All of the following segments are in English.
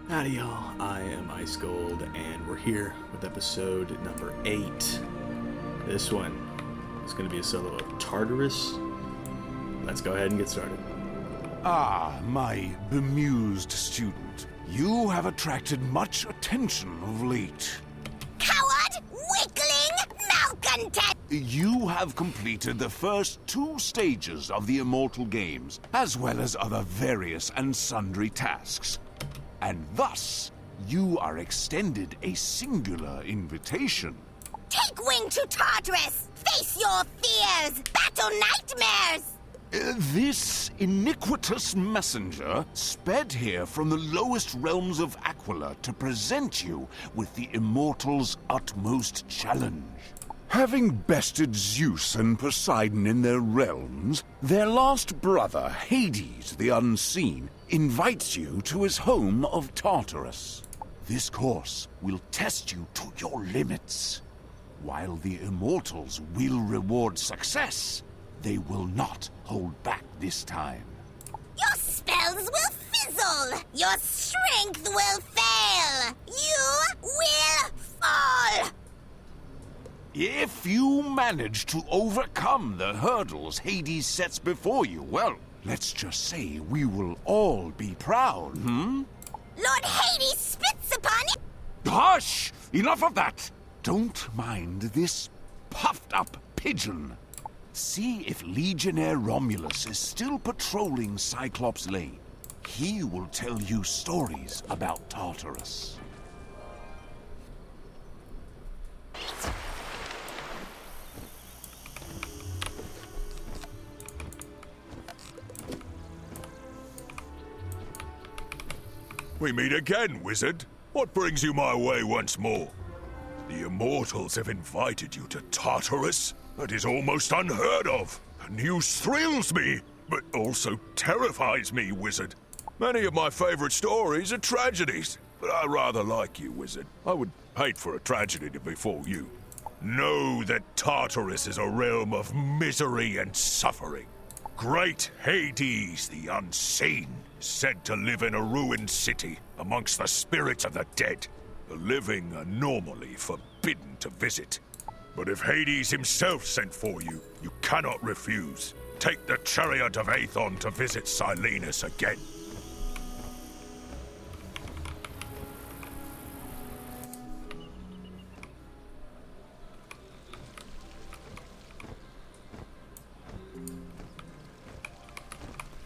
Howdy y'all, I am Ice Gold, and we're here with episode number 8. This one is going to be a solo of Tartarus. Let's go ahead and get started. Ah, my bemused student. You have attracted much attention of late. Coward! Weakling! Malcontent! You have completed the first 2 stages of the Immortal Games, as well as other various and sundry tasks. And thus, you are extended a singular invitation. Take wing to Tartarus! Face your fears! Battle nightmares! This iniquitous messenger sped here from the lowest realms of Aquila to present you with the Immortals' utmost challenge. Having bested Zeus and Poseidon in their realms, their lost brother, Hades the Unseen, invites you to his home of Tartarus. This course will test you to your limits. While the Immortals will reward success, they will not hold back this time. Your spells will fizzle! Your strength will fail! You will fall! If you manage to overcome the hurdles Hades sets before you, well, let's just say we will all be proud, Lord Hades spits upon it! Hush! Enough of that! Don't mind this puffed-up pigeon. See if Legionnaire Romulus is still patrolling Cyclops Lane. He will tell you stories about Tartarus. We meet again, wizard. What brings you my way once more? The Immortals have invited you to Tartarus. That is almost unheard of. The news thrills me, but also terrifies me, wizard. Many of my favorite stories are tragedies, but I rather like you, wizard. I would hate for a tragedy to befall you. Know that Tartarus is a realm of misery and suffering. Great Hades the Unseen is said to live in a ruined city amongst the spirits of the dead. The living are normally forbidden to visit. But if Hades himself sent for you, you cannot refuse. Take the chariot of Aethon to visit Silenus again.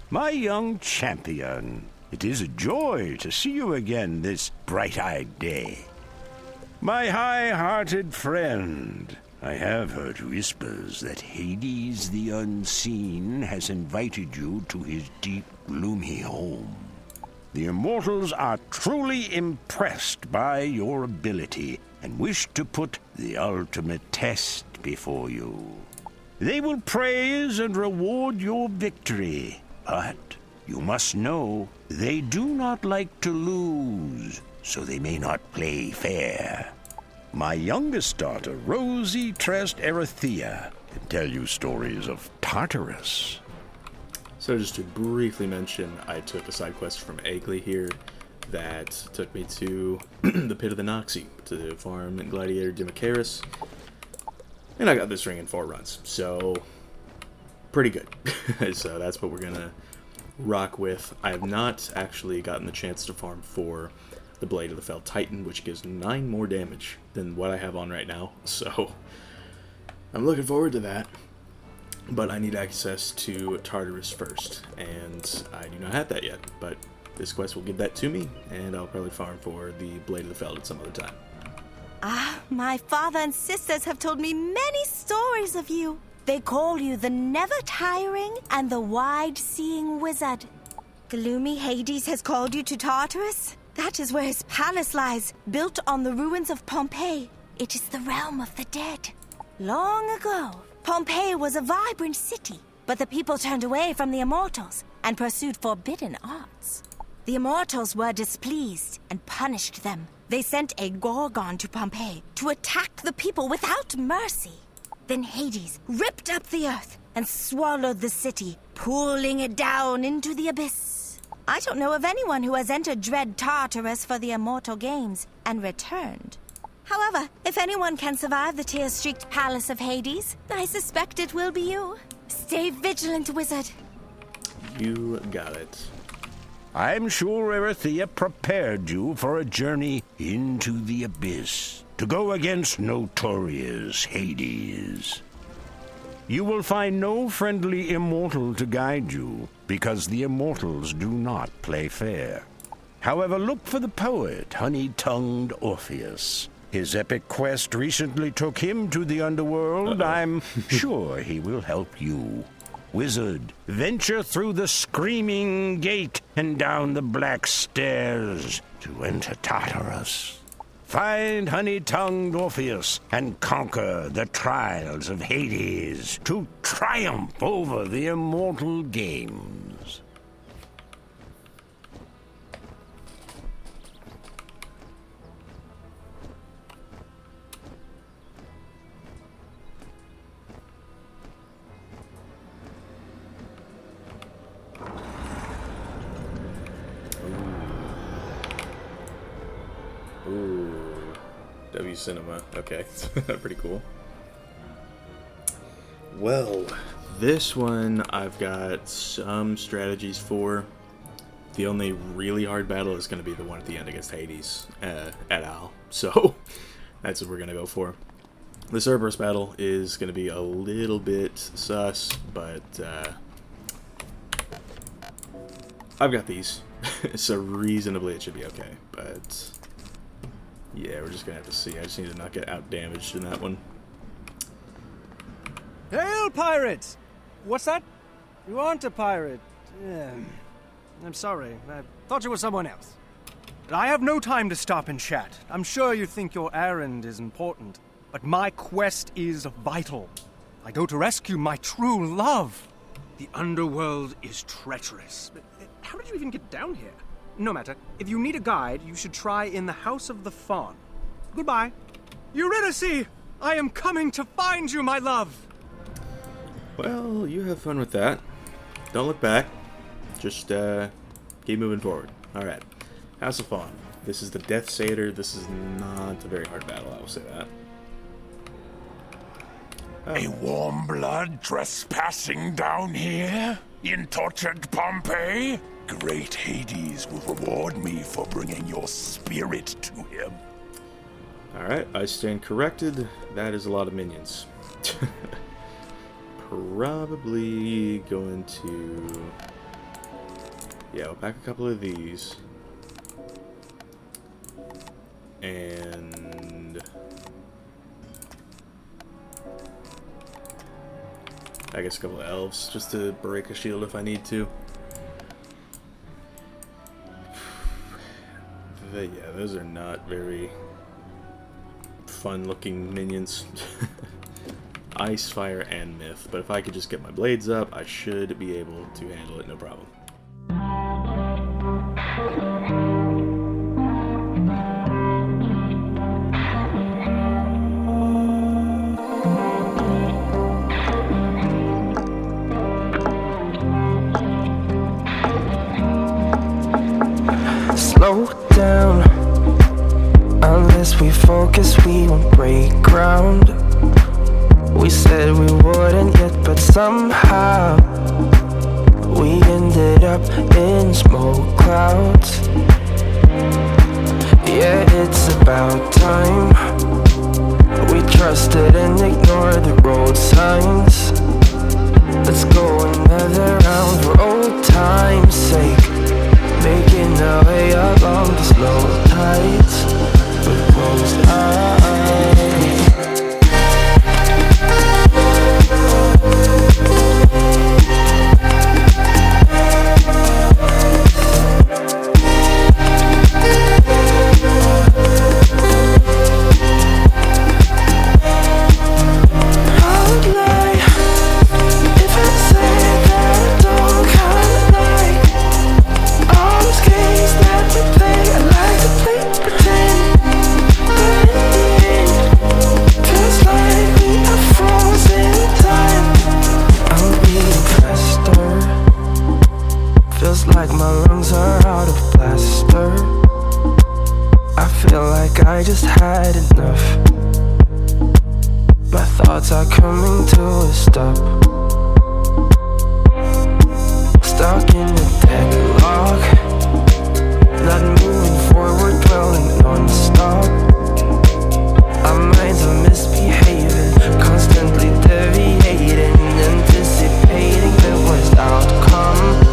My young champion, it is a joy to see you again this bright-eyed day. My high-hearted friend, I have heard whispers that Hades the Unseen has invited you to his deep, gloomy home. The Immortals are truly impressed by your ability and wish to put the ultimate test before you. They will praise and reward your victory. But you must know, they do not like to lose, so they may not play fair. My youngest daughter, Rosie Trest Erethia, can tell you stories of Tartarus. So just to briefly mention, I took a side quest from Agley here that took me to the Pit of the Noxie to farm Gladiator Dimicaris. And I got this ring in 4 runs, so pretty good. So that's what we're gonna rock with. I have not actually gotten the chance to farm for the Blade of the Fell Titan, which gives 9 more damage than what I have on right now, so I'm looking forward to that. But I need access to Tartarus first, and I do not have that yet, but this quest will give that to me, and I'll probably farm for the Blade of the Fell at some other time. My father and sisters have told me many stories of you. They call you the never-tiring and the wide-seeing wizard. Gloomy Hades has called you to Tartarus? That is where his palace lies, built on the ruins of Pompeii. It is the realm of the dead. Long ago, Pompeii was a vibrant city, but the people turned away from the Immortals and pursued forbidden arts. The Immortals were displeased and punished them. They sent a Gorgon to Pompeii to attack the people without mercy. Then Hades ripped up the earth and swallowed the city, pulling it down into the abyss. I don't know of anyone who has entered dread Tartarus for the immortal games and returned. However, if anyone can survive the tear-streaked palace of Hades, I suspect it will be you. Stay vigilant, wizard. You got it. I'm sure Erithia prepared you for a journey into the abyss, to go against notorious Hades. You will find no friendly immortal to guide you, because the immortals do not play fair. However, look for the poet, honey-tongued Orpheus. His epic quest recently took him to the underworld. I'm sure he will help you. Wizard, venture through the screaming gate and down the black stairs to enter Tartarus. Find honey-tongued Orpheus and conquer the trials of Hades to triumph over the immortal games. Ooh, W Cinema. Okay, pretty cool. Well, this one I've got some strategies for. The only really hard battle is going to be the one at the end against Hades et al. So that's what we're going to go for. The Cerberus battle is going to be a little bit sus, but I've got these, so reasonably it should be okay. But yeah, we're just gonna have to see. I just need to not get out damaged in that one. Hail, pirates! What's that? You aren't a pirate. I'm sorry. I thought you were someone else. I have no time to stop and chat. I'm sure you think your errand is important, but my quest is vital. I go to rescue my true love. The underworld is treacherous. How did you even get down here? No matter. If you need a guide, you should try in the House of the Fawn. Goodbye. Eurydice! I am coming to find you, my love! Well, you have fun with that. Don't look back. Just keep moving forward. Alright. House of Fawn. This is the Death Satyr. This is not a very hard battle, I will say that. A warm blood trespassing down here? In tortured Pompeii? Great Hades will reward me for bringing your spirit to him. Alright, I stand corrected. That is a lot of minions. Probably going to... yeah, I'll pack a couple of these. And... I guess a couple of elves, just to break a shield if I need to. But yeah, those are not very fun-looking minions. Ice, fire, and myth. But if I could just get my blades up, I should be able to handle it, no problem. Slow down. Unless we focus, we won't break ground. We said we wouldn't yet, but somehow we ended up in smoke clouds. Yeah, it's about time. We trusted and ignored the road signs. Let's go another round for old time's sake. Making our way along the slow tides with closed eyes. I would lie if I said that I don't kinda like all those games that we play. I like to play pretend. I just had enough. My thoughts are coming to a stop. Stuck in a deadlock, not moving forward, dwelling non-stop. Our minds are misbehaving, constantly deviating, anticipating the worst outcome.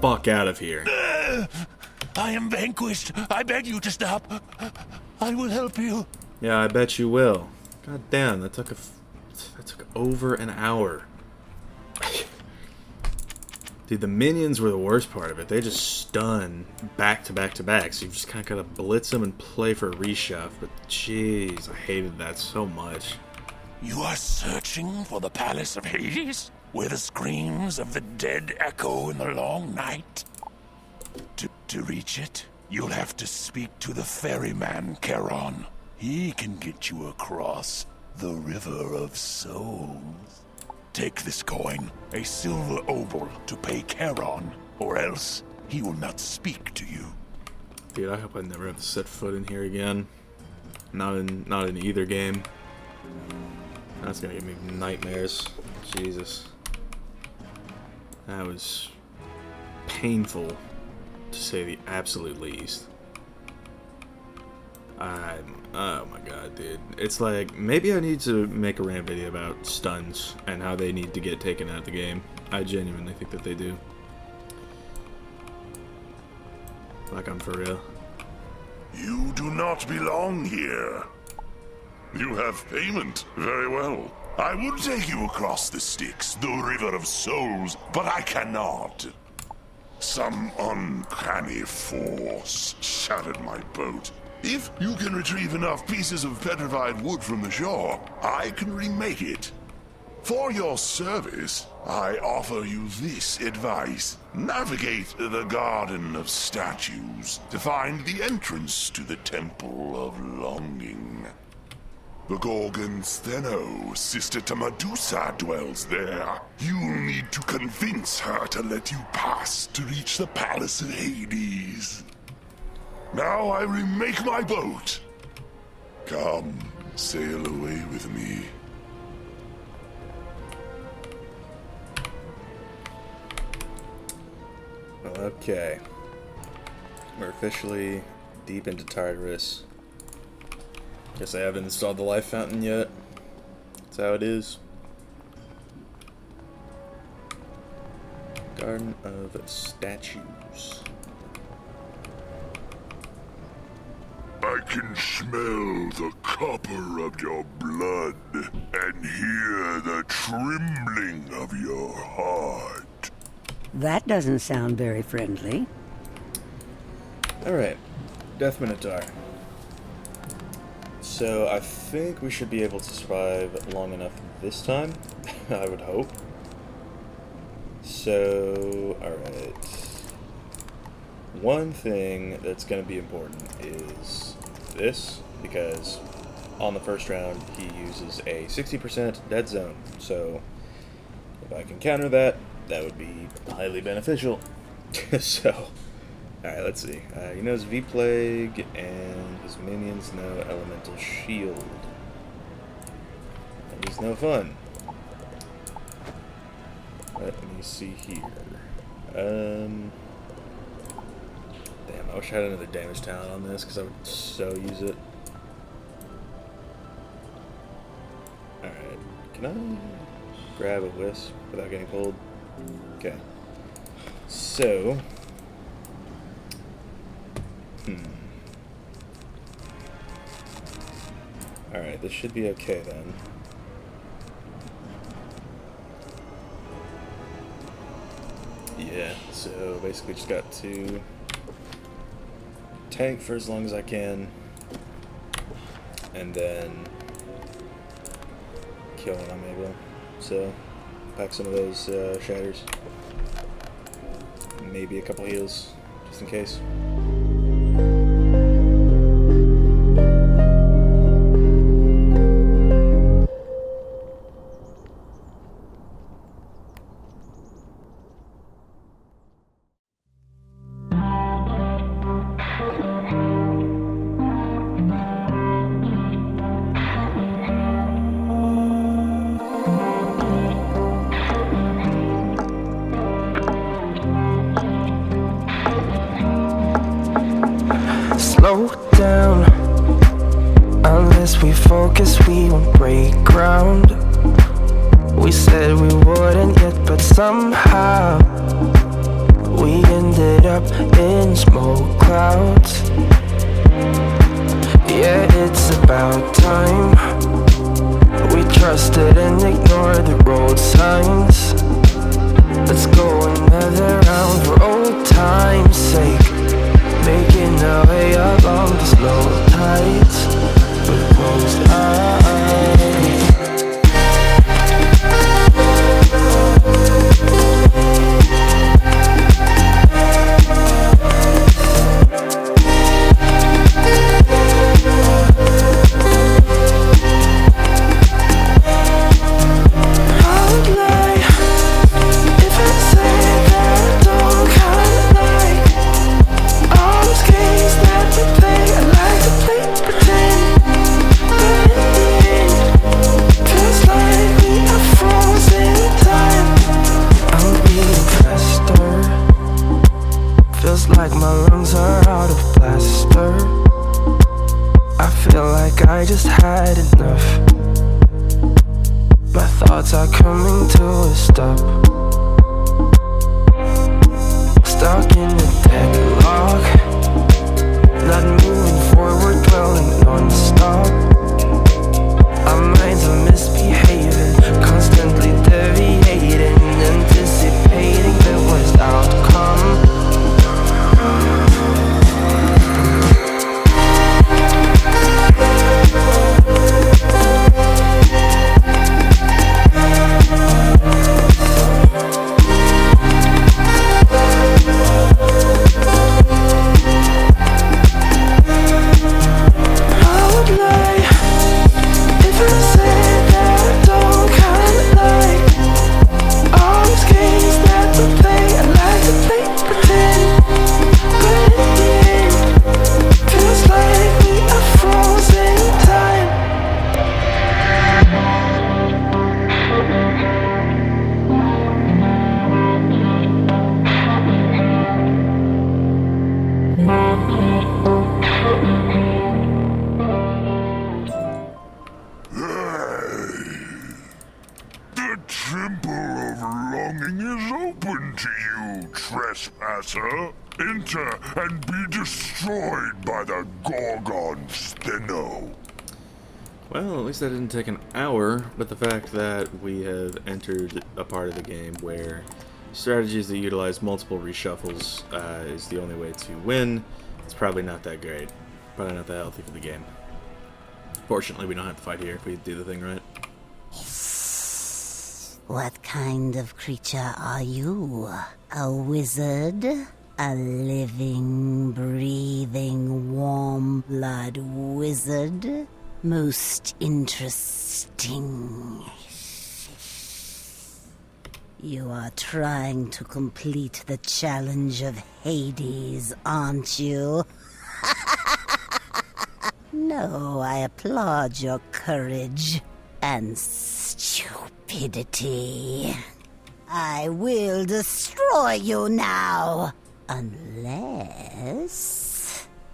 Fuck out of here. I am vanquished. I beg you to stop. I will help you. Yeah, I bet you will. God damn, that took over an hour. Dude, the minions were the worst part of it. They just stun back to back to back, so you just kind of gotta blitz them and play for a reshove. But jeez, I hated that so much. You are searching for the Palace of Hades? Where the screams of the dead echo in the long night? To reach it, you'll have to speak to the ferryman, Charon. He can get you across the River of Souls. Take this coin, a silver obol, to pay Charon, or else he will not speak to you. Dude, I hope I never have to set foot in here again. Not in either game. That's gonna give me nightmares. Jesus. That was painful, to say the absolute least. Oh my god, dude. It's like, maybe I need to make a rant video about stuns and how they need to get taken out of the game. I genuinely think that they do. Like, I'm for real. You do not belong here. You have payment. Very well. I would take you across the Styx, the River of Souls, but I cannot. Some uncanny force shattered my boat. If you can retrieve enough pieces of petrified wood from the shore, I can remake it. For your service, I offer you this advice. Navigate the Garden of Statues to find the entrance to the Temple of Longing. The Gorgon Steno, sister to Medusa, dwells there. You'll need to convince her to let you pass to reach the Palace of Hades. Now I remake my boat. Come, sail away with me. Okay. We're officially deep into Tartarus. Guess I haven't installed the life fountain yet. That's how it is. Garden of Statues. I can smell the copper of your blood and hear the trembling of your heart. That doesn't sound very friendly. Alright. Death Minotaur. So I think we should be able to survive long enough this time. I would hope. So, alright. One thing that's going to be important is this, because on the first round he uses a 60% dead zone. So if I can counter that, that would be highly beneficial. So, alright, let's see. He knows V-Plague, and his minions know Elemental Shield. That is no fun. Let me see here. Damn, I wish I had another damage talent on this, because I would so use it. Alright, can I grab a wisp without getting pulled? Okay. So... Alright, this should be okay then. Yeah, so basically just got to tank for as long as I can, and then kill when I'm able. So, pack some of those shatters. Maybe a couple heals, just in case. Slow down. Unless we focus, we won't break ground. We said we wouldn't yet, but somehow we ended up in smoke clouds. Yeah, it's about time. We trusted and ignored the road signs. Let's go another round for old time's sake. Making our way along the slow tides with closed eyes. I would lie if I said that I don't kinda like all those games that we play. I like to play pretend, but in the end, feels like we are frozen in time. I'm being faster. Feels like my lungs are out of plaster. I feel like I just had enough. My thoughts are coming to a stop. Stuck in the deadlock, not moving forward, dwelling non-stop. Our minds are misbehaving, constantly deviating, anticipating the worst outcome. You trespasser, enter and be destroyed by the Gorgon Steno. Well, at least that didn't take an hour, but the fact that we have entered a part of the game where strategies that utilize multiple reshuffles is the only way to win, it's probably not that great. Probably not that healthy for the game. Fortunately, we don't have to fight here if we do the thing right. What kind of creature are you? A wizard? A living, breathing, warm blood wizard? Most interesting. You are trying to complete the challenge of Hades, aren't you? No, I applaud your courage and stupidity. I will destroy you now. Unless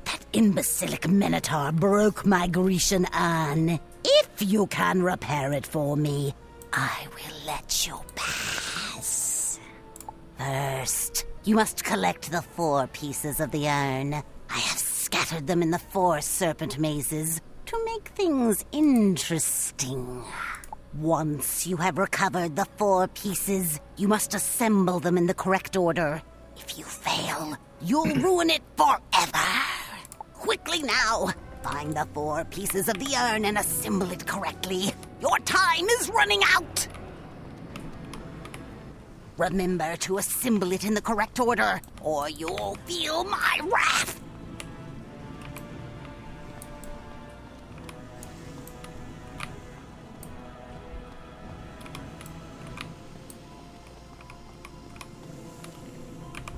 that imbecilic Minotaur broke my Grecian urn. If you can repair it for me, I will let you pass. First, you must collect the 4 pieces of the urn. I have scattered them in the 4 serpent mazes to make things interesting. Once you have recovered the 4 pieces, you must assemble them in the correct order. If you fail, you'll ruin it forever. Quickly now, find the 4 pieces of the urn and assemble it correctly. Your time is running out. Remember to assemble it in the correct order, or you'll feel my wrath.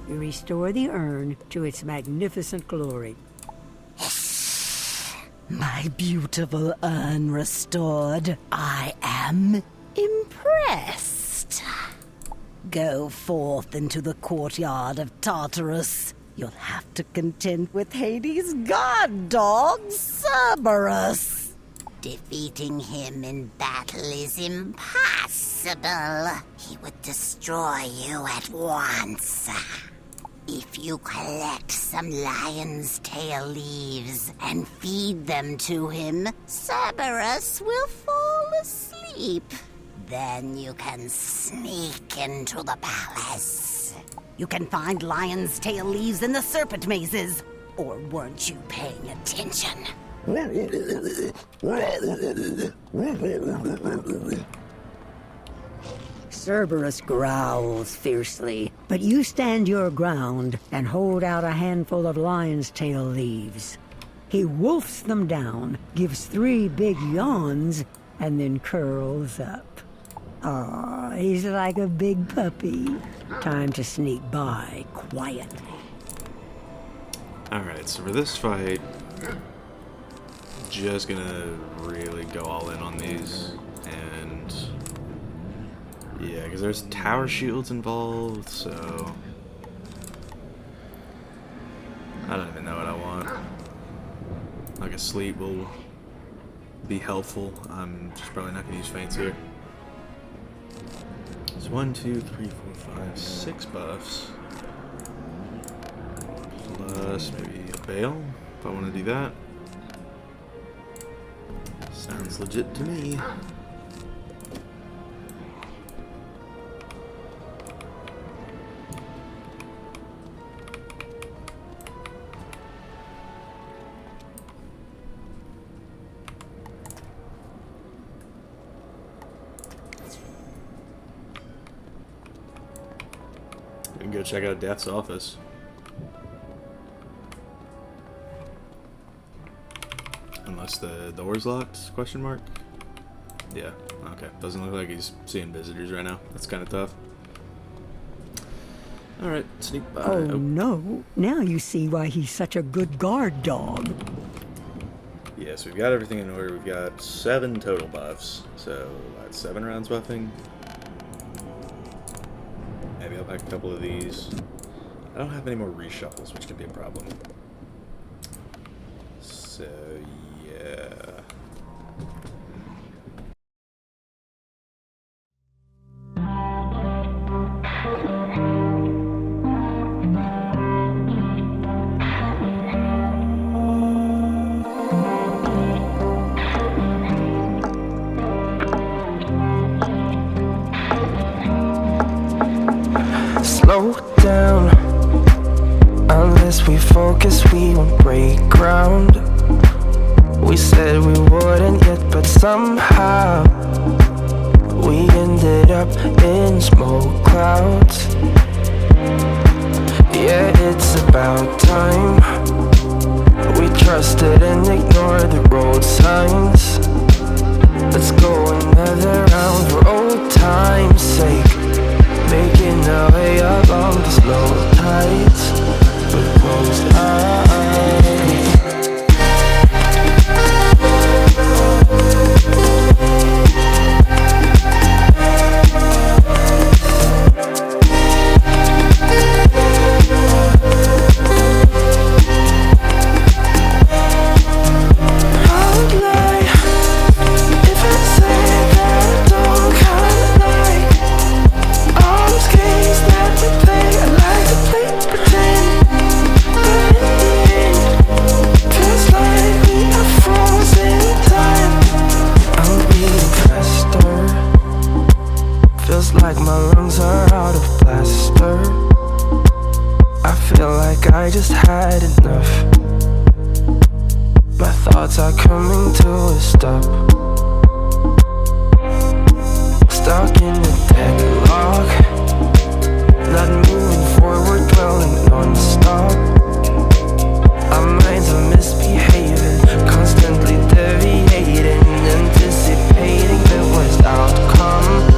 You restore the urn to its magnificent glory. My beautiful urn restored. I am impressed. Go forth into the courtyard of Tartarus. You'll have to contend with Hades' god dog, Cerberus. Defeating him in battle is impossible. He would destroy you at once. If you collect some lion's tail leaves and feed them to him, Cerberus will fall asleep. Then you can sneak into the palace. You can find lion's tail leaves in the serpent mazes. Or weren't you paying attention? Cerberus growls fiercely, but you stand your ground and hold out a handful of lion's tail leaves. He wolfs them down, gives 3 big yawns, and then curls up. Aw, he's like a big puppy. Time to sneak by quietly. Alright, so for this fight, just gonna really go all in on these, and yeah, because there's tower shields involved, so I don't even know what I want. Like a sleep will be helpful. I'm just probably not gonna use feints here. It's 1, 2, 3, 4, 5, 6 buffs. Plus maybe a bail, if I want to do that. Sounds legit to me. We can go check out Death's office. Unless the door's locked, question mark? Yeah, okay. Doesn't look like he's seeing visitors right now. That's kind of tough. Alright, sneak by. Oh no, now you see why he's such a good guard dog. Yes, we've got everything in order. We've got 7 total buffs. So, that's 7 rounds buffing. Maybe I'll pack a couple of these. I don't have any more reshuffles, which could be a problem. So, yeah. down. Unless we focus, we won't break ground. We said we wouldn't yet, but somehow we ended up in smoke clouds. Yeah, it's about time. We trusted and ignored the road signs. Let's go another round for old time's sake, making our way along the slow tides with closed eyes. I just had enough. My thoughts are coming to a stop. Stuck in a deadlock, not moving forward, dwelling non-stop. Our minds are misbehaving, constantly deviating, anticipating the worst outcome.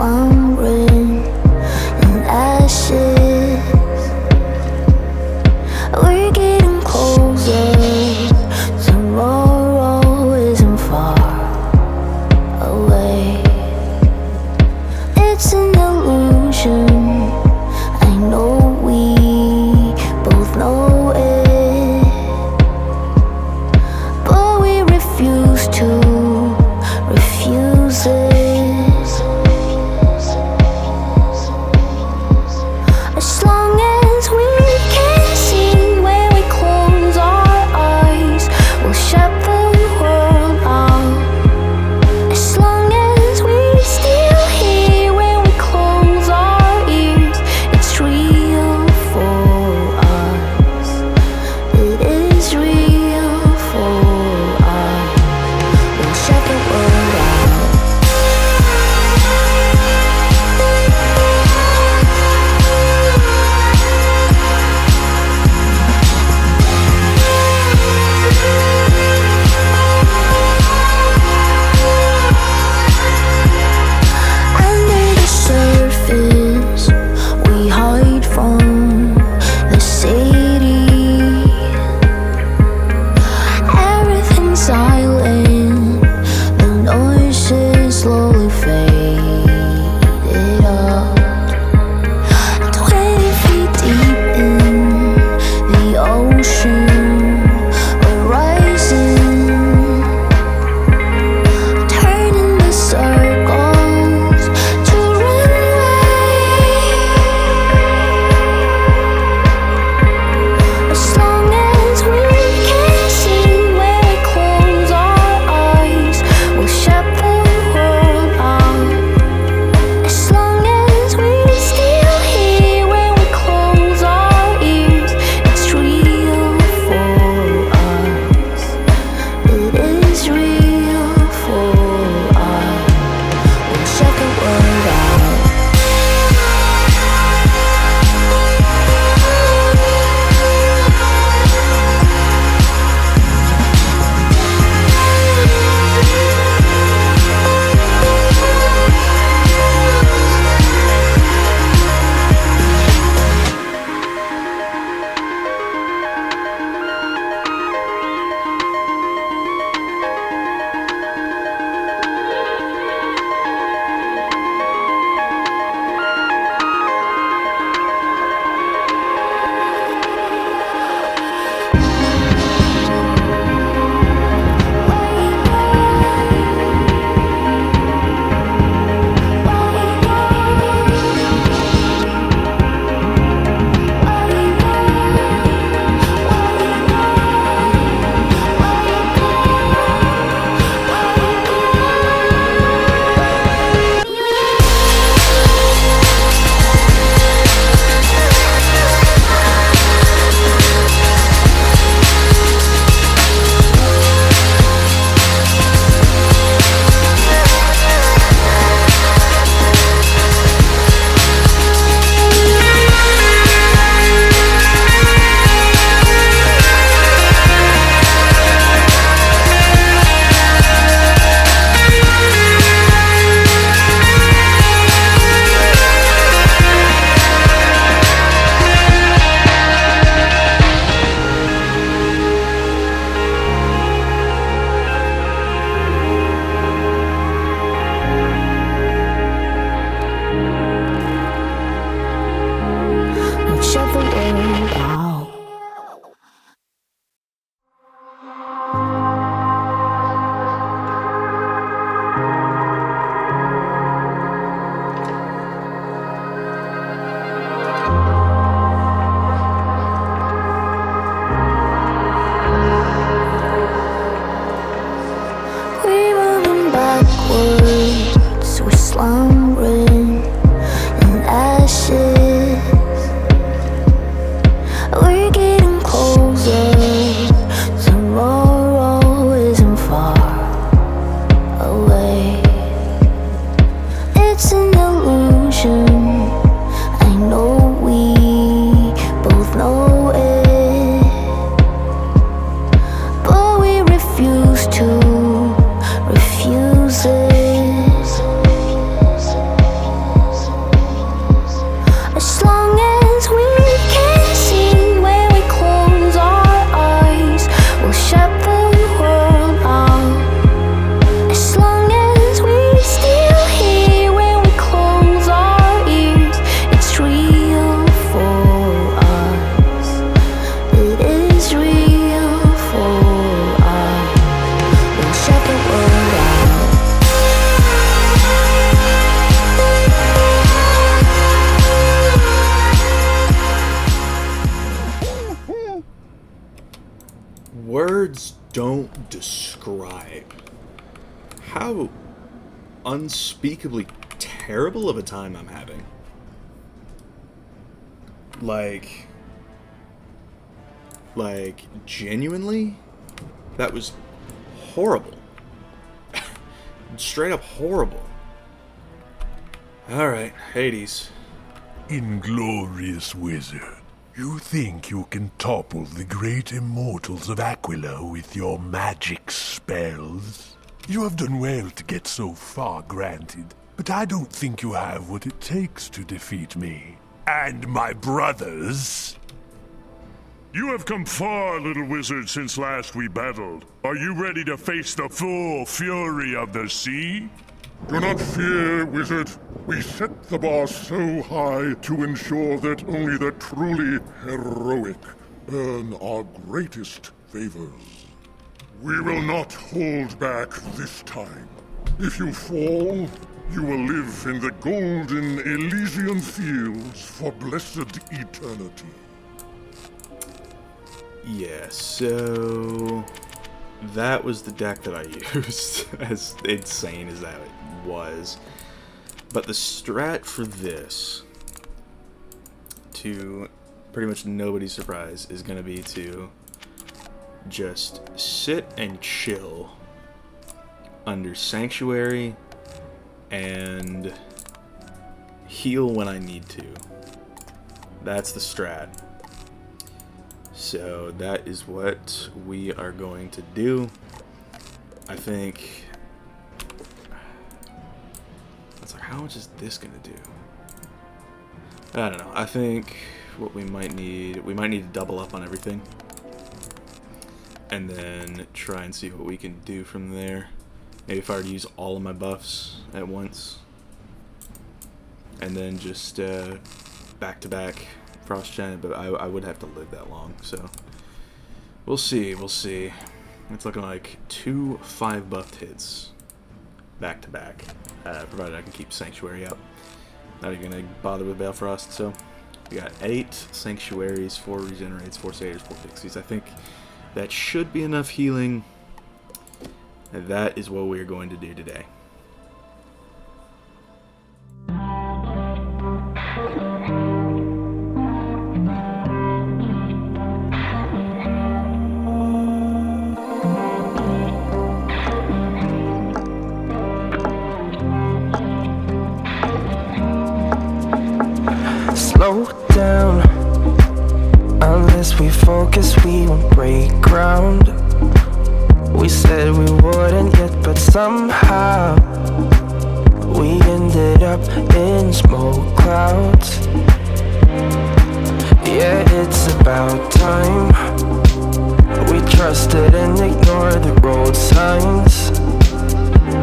slumbering in ashes. We're getting closer, tomorrow isn't far away. It's an illusion, I know we both know it, but we refuse to refuse it. As long as we can see where we close our eyes, we'll shut the world out. As long as we still hear when we close our ears, it's real for us. It is real for us. We'll shut the world out. Under the surface, we hide from the city. Everything's silent, the noises slowly faded out. 20 feet deep in the ocean, we're rising, turning the circles to runway. As long as we can see where we close our eyes, we'll shut the world out. As long as we still hear when we close our ears, it's real for us. It is real for us. We'll shut the world out. We'll shut the world out. We're moving backwards, we're slumbering in ashes. We're getting closer, tomorrow isn't far away. It's an illusion, I know we both know it, but we refuse to refuse it. describe how unspeakably terrible of a time I'm having. Like, genuinely, that was horrible. Straight up horrible. Alright, Hades. Inglorious wizard, you think you can topple the great immortals of Aquila with your magic spells? You have done well to get so far, granted, but I don't think you have what it takes to defeat me. And my brothers. You have come far, little wizard, since last we battled. Are you ready to face the full fury of the sea? Do not fear, wizard. We set the bar so high to ensure that only the truly heroic earn our greatest favors. We will not hold back this time. If you fall, you will live in the golden Elysian fields for blessed eternity. Yeah, so that was the deck that I used, as insane as that was. But the strat for this, to pretty much nobody's surprise, is going to be to just sit and chill under Sanctuary and heal when I need to. That's the strat. So that is what we are going to do. I think... It's like, how much is this going to do? I don't know. I think what we might need to double up on everything. And then try and see what we can do from there. Maybe if I were to use all of my buffs at once. And then just back-to-back Frost Giant, but I would have to live that long, so we'll see. It's looking like 2 5-buffed hits back-to-back, provided I can keep Sanctuary up. Not even gonna bother with Balefrost, so we got 8 Sanctuaries, 4 Regenerates, 4 Satyrs, 4 Pixies. I think that should be enough healing, and that is what we're going to do today. Slow down. Unless we focus, we won't break ground. We said we wouldn't yet, but somehow we ended up in smoke clouds. Yeah, it's about time. We trusted and ignored the road signs.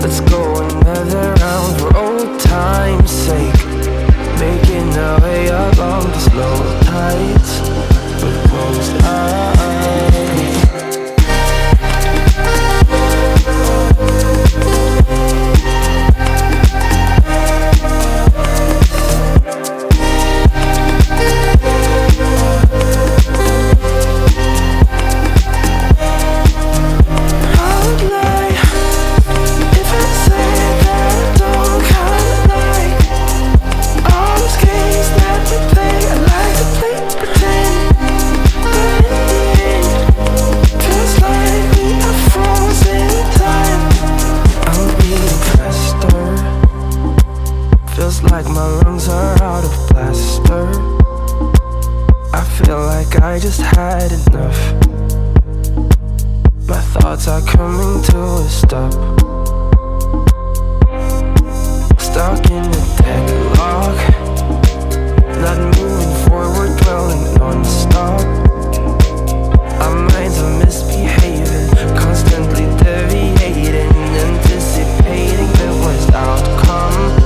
Let's go another round for old time's sake. Making our way along the slow tides with closed eyes. Like my lungs are out of plaster. I feel like I just had enough. My thoughts are coming to a stop. Stuck in the deadlock, not moving forward, dwelling non-stop. Our minds are misbehaving, constantly deviating, anticipating the worst outcome.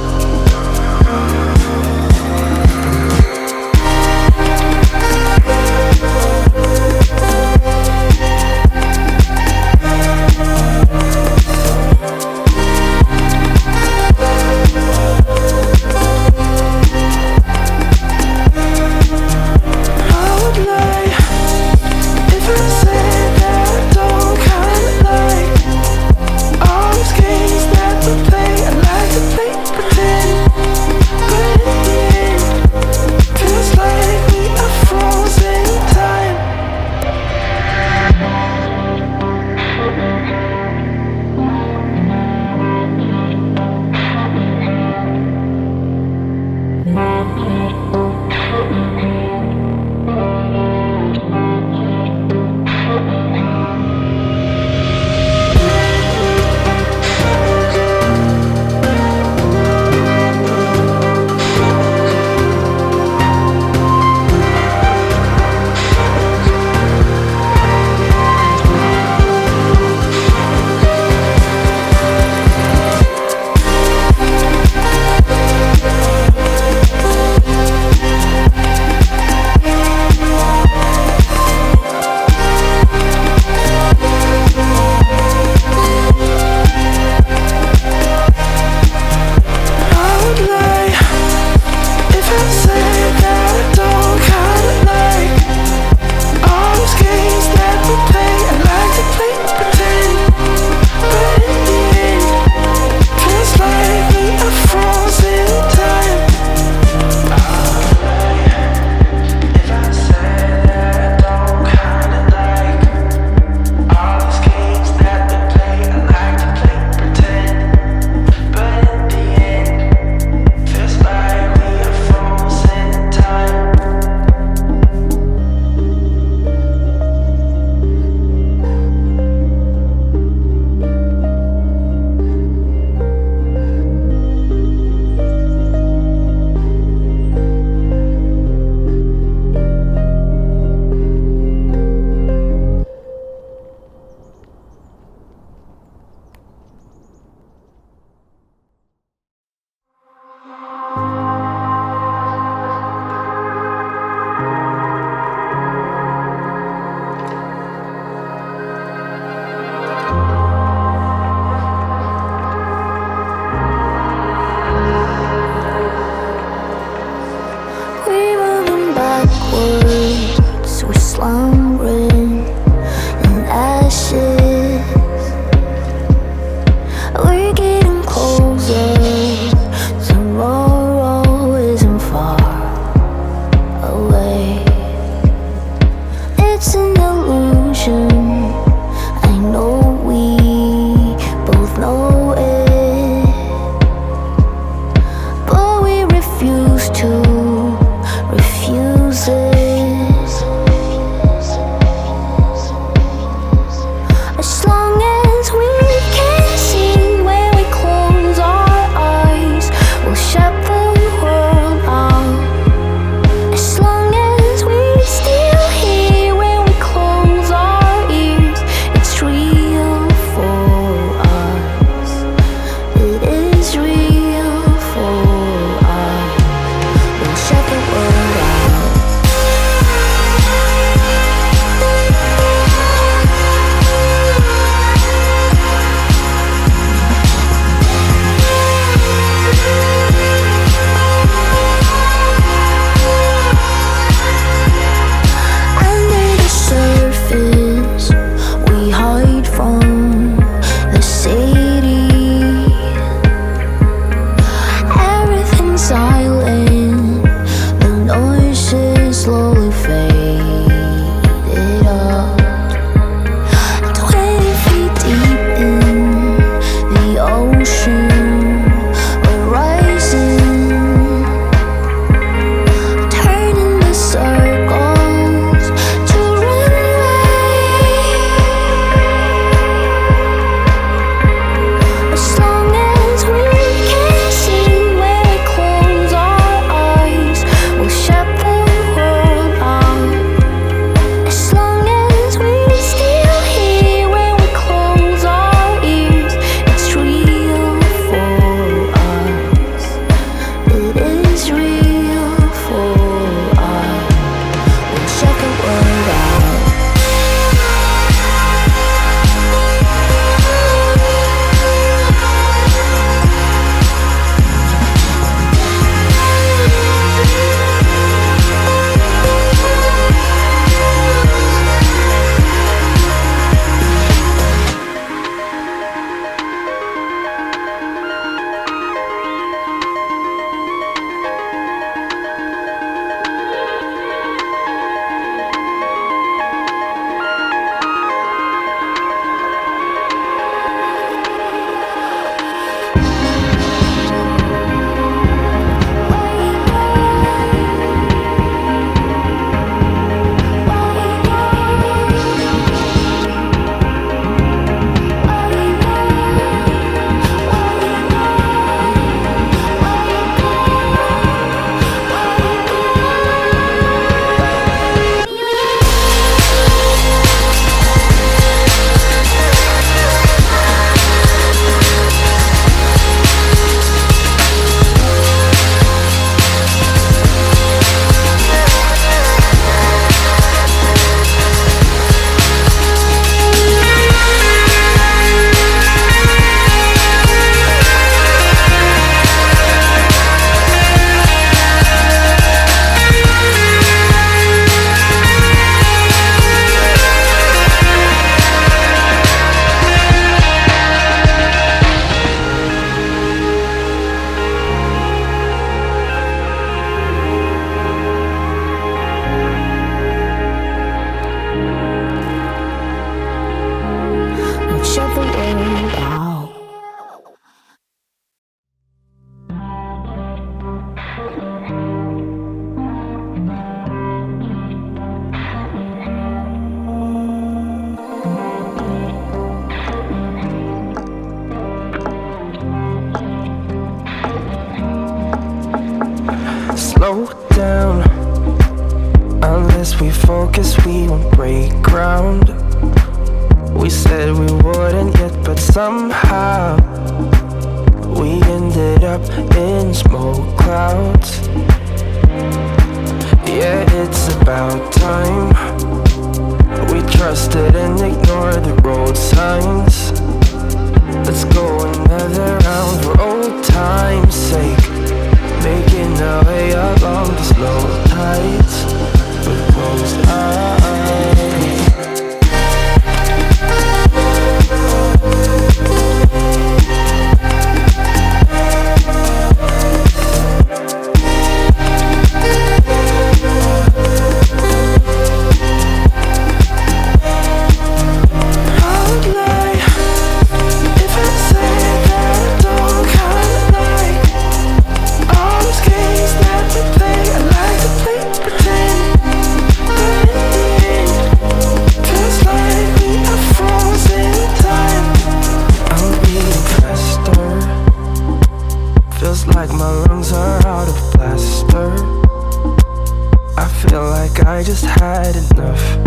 Slumbering in ashes. We're getting closer. Tomorrow isn't far away. It's an illusion. I know we both know it, but we refuse it. As long as we can see where we close our eyes, we'll shut the world out. As long as we still hear when we close our ears, it's real for us. It is real for us. We'll shut the world out. We hide from the city. Everything's silent. The noises slowly faded up. 20 feet deep in the ocean, we're rising, turning the circles to run away. As long as we can see where we close our eyes, we'll shut the world out. As long as we still hear when we close our ears, it's real for us. It is real for us. We'll shut the world out. We'll shut the world out. Slow down. Unless we focus, we won't break ground. We said we wouldn't yet, but somehow we ended up in smoke clouds. Yeah, it's about time. We trusted and ignored the road signs. Let's go another round for old time's sake, making our way along the slow tides with closed eyes. Like my lungs are out of plaster. I feel like I just had enough.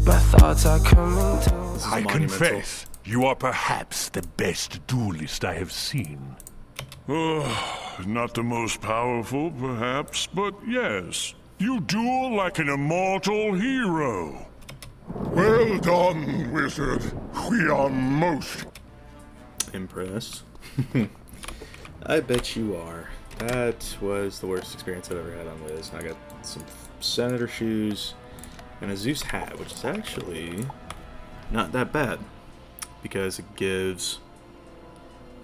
My thoughts are coming to. I confess, you are perhaps the best duelist I have seen. Oh, not the most powerful, perhaps, but yes. You duel like an immortal hero. Well done, Wizard. We are most impressed. I bet you are. That was the worst experience I've ever had on Wiz. I got some Senator shoes and a Zeus hat, which is actually not that bad because it gives,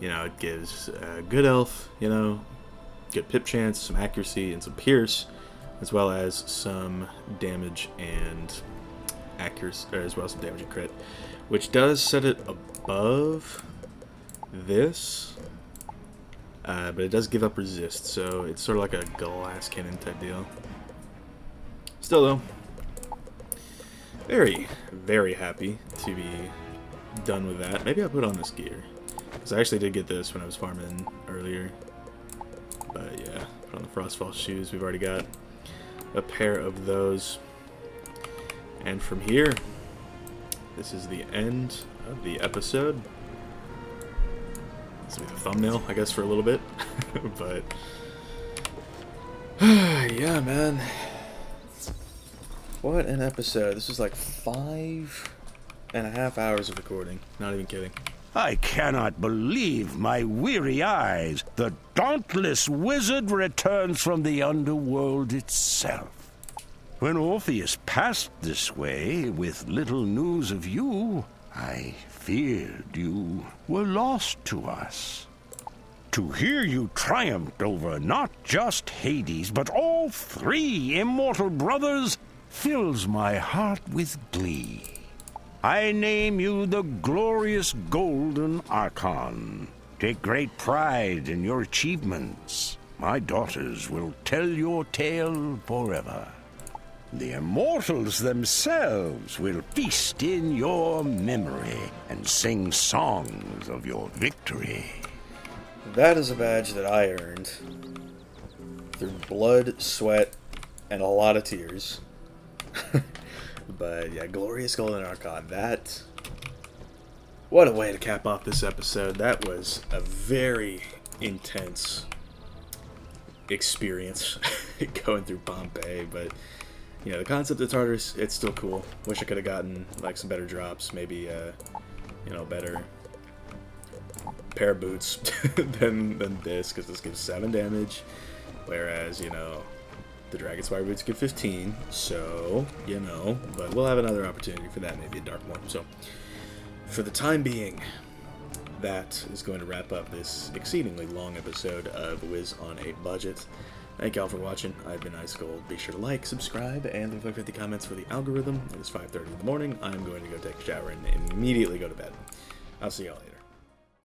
a good elf, good pip chance, some accuracy, and some pierce, as well as some damage and accuracy, as well as some damage and crit, which does set it above this. But it does give up resist, so it's sort of like a glass cannon type deal. Still though, very, very happy to be done with that. Maybe I'll put on this gear, because I actually did get this when I was farming earlier. But yeah, put on the Frostfall shoes. We've already got a pair of those. And from here, this is the end of the episode. This will be the thumbnail, I guess, for a little bit. But yeah, man, what an episode. This was like 5.5 hours of recording, not even kidding. I cannot believe my weary eyes. The dauntless wizard returns from the underworld itself. When Orpheus passed this way with little news of you, I feared you were lost to us. To hear you triumphed over not just Hades, but all 3 immortal brothers fills my heart with glee. I name you the glorious Golden Archon. Take great pride in your achievements. My daughters will tell your tale forever. The immortals themselves will feast in your memory and sing songs of your victory. That is a badge that I earned through blood, sweat, and a lot of tears. But yeah, Glorious Golden Archon. What a way to cap off this episode. That was a very intense experience going through Pompeii, but the concept of Tartarus, it's still cool. Wish I could have gotten like some better drops, maybe better pair of boots than this, because this gives 7 damage, whereas the Dragon Spire boots give 15. So but we'll have another opportunity for that, maybe a dark one. So for the time being, that is going to wrap up this exceedingly long episode of Wiz on a Budget. Thank y'all for watching. I've been Ice Gold. Be sure to like, subscribe, and leave 50 comments for the algorithm. It is 5:30 in the morning. I'm going to go take a shower and immediately go to bed. I'll see y'all later.